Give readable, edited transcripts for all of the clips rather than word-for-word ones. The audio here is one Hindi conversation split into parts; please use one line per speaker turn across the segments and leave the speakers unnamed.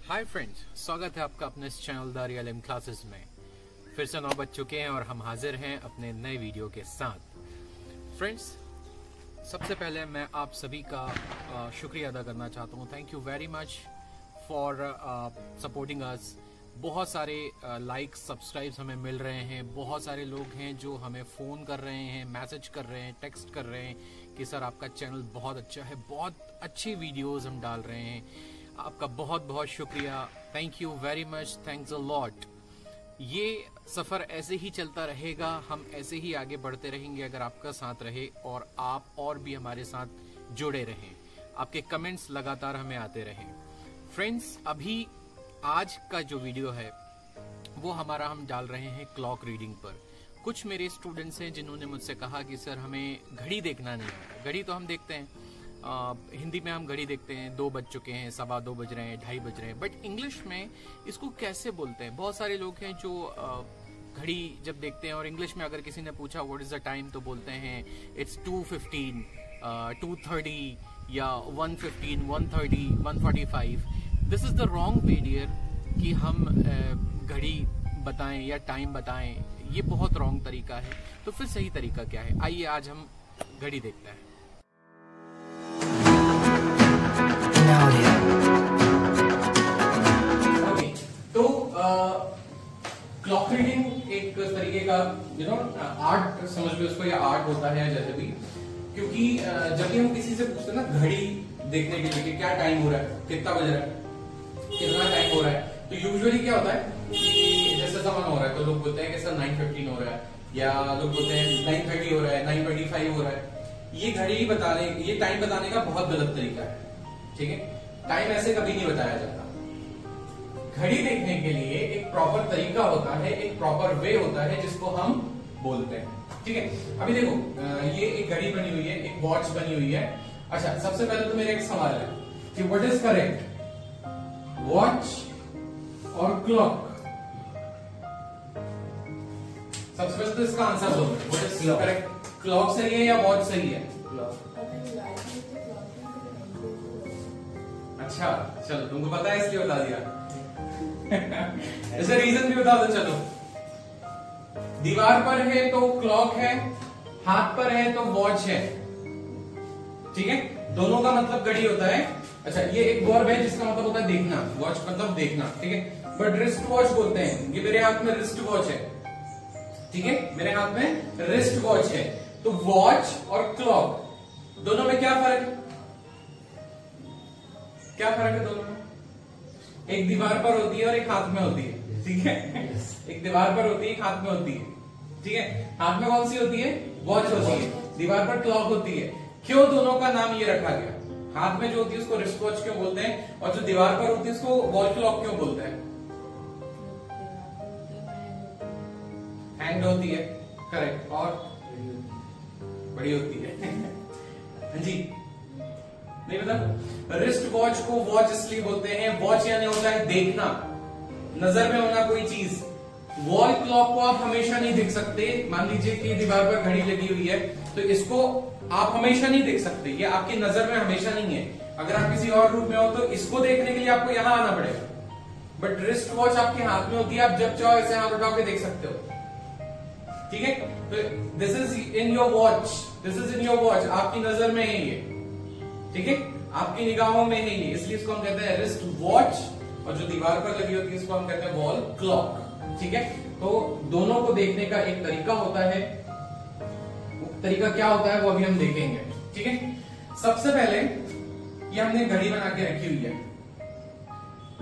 हाय फ्रेंड्स, स्वागत है आपका अपने इस channel the real M classes में। फिर से 9 बज चुके हैं और हम हाजिर हैं अपने नए वीडियो के साथ। फ्रेंड्स, सबसे पहले मैं आप सभी का शुक्रिया अदा करना चाहता हूँ। Thank you very much for supporting us. बहुत सारे लाइक्स सब्सक्राइब्स हमें मिल रहे हैं। बहुत सारे लोग हैं जो हमें फ़ोन कर रहे हैं, मैसेज कर रहे हैं, टेक्स्ट कर रहे हैं कि सर आपका चैनल बहुत अच्छा है, बहुत अच्छी वीडियोस हम डाल रहे हैं। आपका बहुत बहुत शुक्रिया। Thank you very much, thanks a lot. ये सफ़र ऐसे ही चलता रहेगा, हम ऐसे ही आगे बढ़ते रहेंगे अगर आपका साथ रहे और आप और भी हमारे साथ जुड़े रहें, आपके कमेंट्स लगातार हमें आते रहें। फ्रेंड्स, अभी आज का जो वीडियो है वो हमारा हम डाल रहे हैं क्लॉक रीडिंग पर। कुछ मेरे स्टूडेंट्स हैं जिन्होंने मुझसे कहा कि सर हमें घड़ी देखना नहीं आता। घड़ी तो हम देखते हैं, हिंदी में हम घड़ी देखते हैं, 2 बज चुके हैं, 2:15 बज रहे हैं, 2:30 बज रहे हैं, बट इंग्लिश में इसको कैसे बोलते हैं? बहुत सारे लोग हैं जो घड़ी जब देखते हैं और इंग्लिश में अगर किसी ने पूछा व्हाट इज द टाइम तो बोलते हैं इट्स 2:15, 2:30 या 1:15, 1:30, 1:45। This is the wrong way dear कि हम घड़ी बताएं या टाइम बताएं, ये बहुत रॉन्ग तरीका है। तो फिर सही तरीका क्या है? आइए आज हम घड़ी देखते हैं। तो क्लॉक रीडिंग एक तरीके का आर्ट समझ लो इसको, या आर्ट होता है जैसे भी, क्योंकि जब भी हम किसी से पूछते हैं ना घड़ी देखने के लिए कि क्या टाइम हो रहा है, कितना बज रहा है, कितना टाइम हो रहा है, तो यूजुअली क्या होता है कि जैसे सामान हो रहा है तो लोग बोलते हैं कि सर 9:15 हो रहा है, या लोग बोलते हैं 9:30 हो रहा है, 9:25 हो रहा है। ये घड़ी बताने, ये टाइम बताने का बहुत गलत तरीका है। ठीक है, टाइम ऐसे कभी नहीं बताया जाता। घड़ी देखने के लिए एक प्रॉपर तरीका होता है, एक प्रॉपर वे होता है जिसको हम बोलते हैं। ठीक है, अभी देखो ये एक घड़ी बनी हुई है, एक वॉच बनी हुई है। अच्छा, सबसे पहले तो मेरा एक सवाल है कि व्हाट इज करेक्ट, वॉच और क्लॉक? सबसे पहले तो इसका आंसर दो, व्हाट इज करेक्ट? क्लॉक सही है या वॉच सही है? अच्छा, चलो तुमको पता है इसलिए बता दिया। ऐसे रीजन भी बता दो। चलो, दीवार पर है तो क्लॉक है, हाथ पर है तो वॉच है। ठीक है, दोनों का मतलब घड़ी होता है। अच्छा, ये एक वर्ब है जिसका मतलब होता है देखना, वॉच मतलब देखना। ठीक है, बट रिस्ट वॉच बोलते हैं। ये मेरे हाथ में रिस्ट वॉच है। ठीक है, मेरे हाथ में रिस्ट वॉच है। तो वॉच और क्लॉक दोनों में क्या फर्क है? क्या फर्क है दोनों में? एक दीवार पर होती है और एक हाथ में होती है। ठीक है, एक दीवार पर होती है, एक हाथ में होती है। ठीक है, हाथ में कौन सी होती है? वॉच होती है, दीवार पर क्लॉक होती है। क्यों दोनों का नाम ये रखा गया? हाथ में जो होती है उसको रिस्ट वॉच क्यों बोलते हैं, और जो दीवार पर होती है उसको वॉल क्लॉक क्यों बोलते हैं? हैंड होती है, करेक्ट, और बड़ी होती है। हाँ जी, नहीं पता? रिस्ट वॉच को वॉच इसलिए बोलते हैं, वॉच यानी होता है देखना, नजर में होना कोई चीज। वॉल क्लॉक को आप हमेशा नहीं देख सकते। मान लीजिए कि दीवार पर घड़ी लगी हुई है तो इसको आप हमेशा नहीं देख सकते, ये आपकी नजर में हमेशा नहीं है। अगर आप किसी और रूप में हो तो इसको देखने के लिए आपको यहां आना पड़ेगा। बट रिस्ट वॉच आपके हाथ में होती है, आप जब चाहो ऐसे हाथ उठा के देख सकते हो। ठीक है, तो this is in your watch, this is in your watch, आपकी नजर में है ये। ठीक है, आपकी निगाहों में है ये, इसलिए इसको हम कहते हैं रिस्ट वॉच। और जो दीवार पर लगी होती है इसको हम कहते हैं वॉल क्लॉक। ठीक है, तो दोनों को देखने का एक तरीका होता है। वो तरीका क्या होता है वो अभी हम देखेंगे। ठीक है, सबसे पहले ये हमने घड़ी बना के रखी हुई है।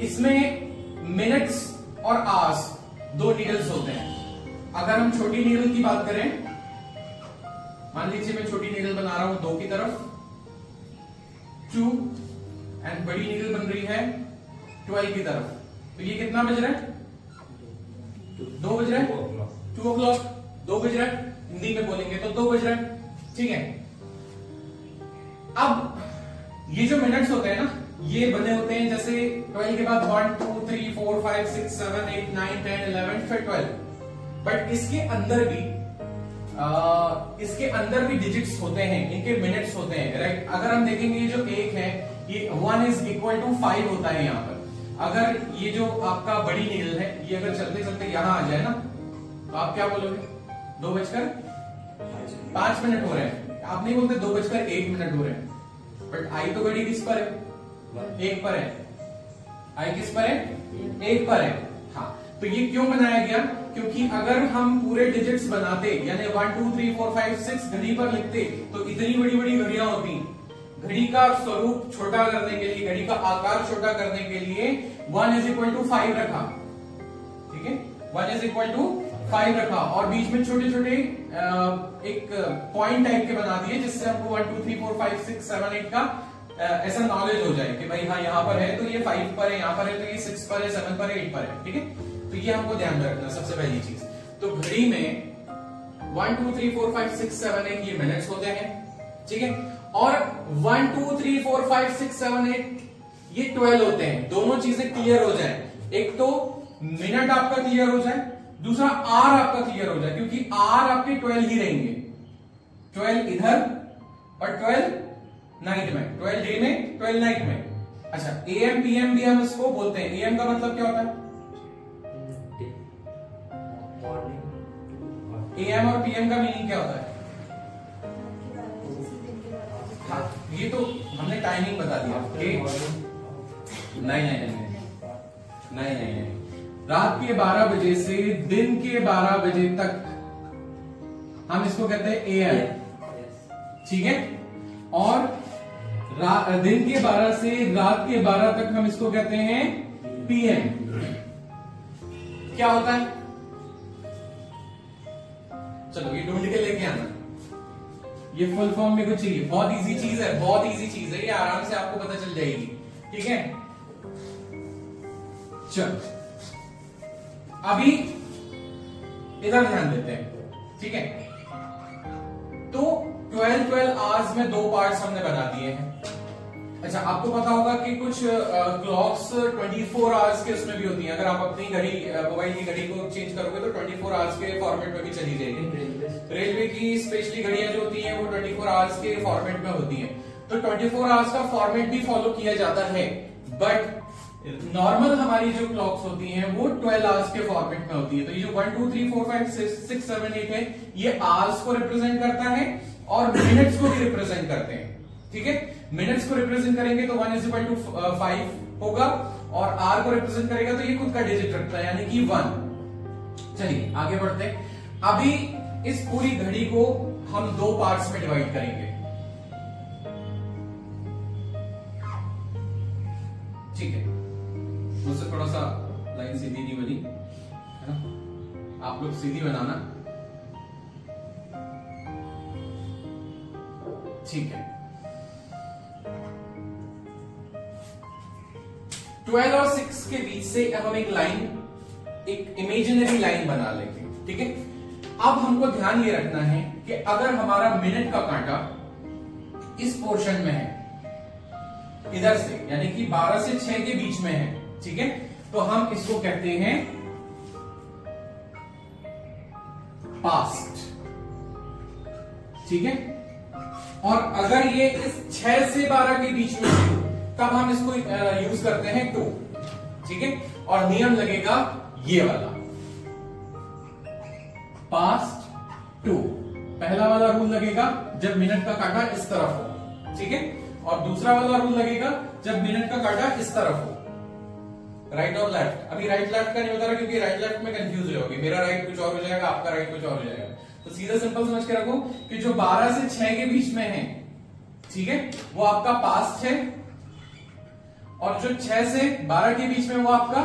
इसमें मिनट्स और आवर्स 2 नीडल्स होते हैं। अगर हम छोटी नीडल की बात करें, मान लीजिए मैं छोटी नीडल बना रहा हूं 2 की तरफ, 2, एंड बड़ी नीडल बन रही है 12 की तरफ, तो ये कितना बज रहा है? 2 बज रहा है, 2 o'clock, 2 बज रहा है। हिंदी में बोलेंगे तो 2 बज रहा है। ठीक है, अब ये जो मिनट्स होते हैं ना, ये बने होते हैं जैसे 12 के बाद 1 2 3 4 5 6 7 8 9 10 11 फिर 12। बट इसके अंदर भी डिजिट्स होते हैं, इनके मिनट्स होते हैं। राइट, अगर हम देखेंगे ये जो 1 है, ये 1 इज इक्वल टू 5 होता है यहाँ पर। अगर ये जो आपका बड़ी नीडल है ये अगर चलते चलते यहां आ जाए ना तो आप क्या बोलोगे? 2:05 हो रहे हैं। आप नहीं बोलते 2:01 हो रहे हैं। बट आई तो घड़ी किस पर है? 1 पर है। आई किस पर है? 1 पर है। हाँ, तो ये क्यों बनाया गया? क्योंकि अगर हम पूरे डिजिट्स बनाते यानी 1 2 3 4 5 6 घड़ी पर लिखते तो इतनी बड़ी बड़ी घड़ियां होती। घड़ी का स्वरूप छोटा करने के लिए, घड़ी का आकार छोटा करने के लिए 1 = 5 रखा। ठीक है, 1 = 5 रखा और बीच में छोटे छोटे एक पॉइंट टाइप के बना दिए जिससे हमको 1 2 3 4 5 6 7 8 का ऐसा नॉलेज हो जाए कि भाई हाँ यहाँ पर है तो ये 5 पर है, यहाँ पर है तो ये 6 पर है, 7 पर है, 8 पर है। ठीक है, तो ये हमको ध्यान में रखना सबसे पहली चीज। तो घड़ी में 1 2 3 4 5 6 7 8 ये मिनट्स होते हैं। ठीक है, और 1 2 3 4 5 6 7 8 ये 12 होते हैं। दोनों चीजें क्लियर हो जाए, एक तो मिनट आपका क्लियर हो जाए, दूसरा आर आपका क्लियर हो जाए, क्योंकि आर आपके 12 ही रहेंगे। 12 इधर और 12 नाइट में, 12 डे में, 12 नाइट में। अच्छा, एएम पीएम भी हम इसको बोलते हैं। एएम का मतलब क्या होता है? एएम और पीएम का मीनिंग क्या होता है? हाँ, ये तो हमने टाइमिंग बता दिया। नहीं, रात के 12 बजे से दिन के 12 बजे तक हम इसको कहते हैं एएम। ठीक है, और दिन के 12 से रात के 12 तक हम इसको कहते हैं पीएम। क्या होता है? चलो ये ढूंढ के लेके आना। ये फुल फॉर्म में कुछ चाहिए, बहुत इजी चीज है, बहुत इजी चीज है, ये आराम से आपको पता चल जाएगी। ठीक है, चलो अभी इधर ध्यान देते हैं। ठीक है, तो 12 आवर्स में 2 पार्ट्स हमने बना दिए हैं। अच्छा, आपको पता होगा कि कुछ क्लॉक्स 24 आवर्स के उसमें भी होती हैं। अगर आप अपनी घड़ी, मोबाइल की घड़ी को चेंज करोगे तो 24 आवर्स के फॉर्मेट में भी चली जाएगी। रेलवे की स्पेशली घड़ियां जो होती हैं वो 24 आवर्स के फॉर्मेट में होती हैं। तो 24 आवर्स का फॉर्मेट भी फॉलो किया जाता है, बट नॉर्मल हमारी जो क्लॉक्स होती हैं वो 12 आवर्स के फॉर्मेट में होती है। तो ये जो 1 2 3 4 5 6 7 8 है ये आवर्स को रिप्रेजेंट करता है और मिनट्स को भी रिप्रेजेंट करते हैं। ठीक है, मिनट्स को रिप्रेजेंट करेंगे तो 1 = 5 होगा और आर को रिप्रेजेंट करेगा तो ये खुद का डिजिट रखता है यानी कि 1। चलिए आगे बढ़ते हैं। अभी इस पूरी घड़ी को हम 2 पार्ट्स में डिवाइड करेंगे। ठीक है, मुझसे थोड़ा सा लाइन सीधी नहीं बनी है ना, आप लोग सीधी बनाना। ठीक है, 12 और 6 के बीच से हम एक लाइन, एक इमेजिनरी लाइन बना लेंगे। ठीक है, अब हमको ध्यान ये रखना है कि अगर हमारा मिनट का कांटा इस पोर्शन में है, इधर से यानी कि 12 से 6 के बीच में है, ठीक है, तो हम इसको कहते हैं पास्ट। ठीक है, और अगर ये इस 6 से 12 के बीच में है तब हम इसको यूज करते हैं टू। ठीक है, और नियम लगेगा ये वाला, पास्ट टू। पहला वाला रूल लगेगा जब मिनट का कांटा इस तरफ हो। ठीक है, और दूसरा वाला रूल लगेगा जब मिनट का कांटा इस तरफ हो, राइट और लेफ्ट। अभी राइट लेफ्ट का नहीं बता रहा क्योंकि राइट लेफ्ट में कंफ्यूज होगी, मेरा राइट कुछ और हो जाएगा, आपका राइट कुछ और हो जाएगा। तो सीधा सिंपल समझ के रखो कि जो 12 से 6 के बीच में है, ठीक है, वो आपका पास्ट है, और जो 6 से 12 के बीच में वो आपका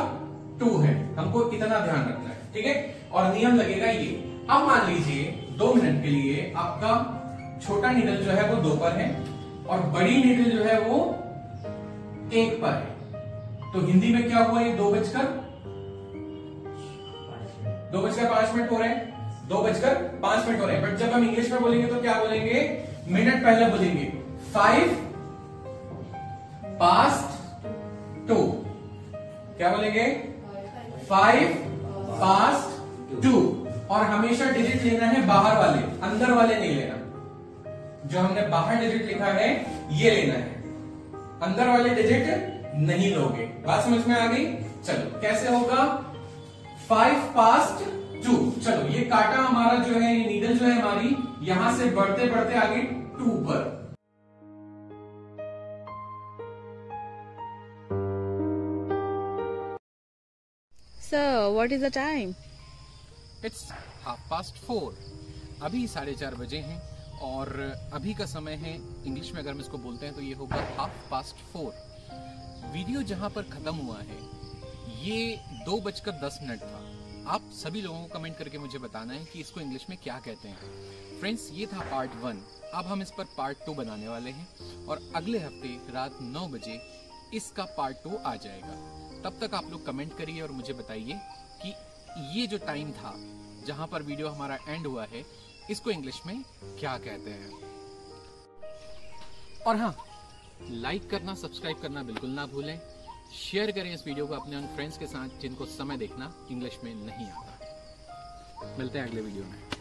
टू है। हमको इतना ध्यान रखना है। ठीक है, और नियम लगेगा ये। अब मान लीजिए 2 मिनट के लिए आपका छोटा नीडल जो है वो 2 पर है और बड़ी नीडल जो है वो 1 पर है। तो हिंदी में क्या हुआ, ये 2:05 हो रहे हैं, 2:05 हो रहे हैं। बट जब हम इंग्लिश में बोलेंगे तो क्या बोलेंगे, मिनट पहले बोलेंगे 5 पास्ट 2। क्या बोलेंगे, 5 पास्ट 2। और हमेशा डिजिट लेना है बाहर वाले, अंदर वाले नहीं लेना। जो हमने बाहर डिजिट लिखा है ये लेना है, अंदर वाले डिजिट नहीं लोगे। बात समझ में आ गई? चलो कैसे होगा? 5 past 2। चलो ये कांटा हमारा जो है, ये नीडल जो है हमारी, यहां से बढ़ते बढ़ते आगे 2 पर।
So, what is the time?
It's 4:30। अभी 4:30 बजे हैं और अभी का समय है, इंग्लिश में अगर हम इसको बोलते हैं तो ये होगा 4:30। वीडियो जहां पर खत्म हुआ है ये 2:10 था। आप सभी लोगों को कमेंट करके मुझे बताना है कि इसको इंग्लिश में क्या कहते हैं। फ्रेंड्स, ये था पार्ट 1। अब हम इस पर पार्ट 2 बनाने वाले हैं और अगले हफ्ते रात 9 बजे इसका पार्ट 2 आ जाएगा। तब तक आप लोग कमेंट करिए और मुझे बताइए कि ये जो टाइम था जहां पर वीडियो हमारा एंड हुआ है, इसको इंग्लिश में क्या कहते हैं। और हाँ, लाइक करना, सब्सक्राइब करना बिल्कुल ना भूलें। शेयर करें इस वीडियो को अपने उन फ्रेंड्स के साथ जिनको समय देखना इंग्लिश में नहीं आता। मिलते हैं अगले वीडियो में।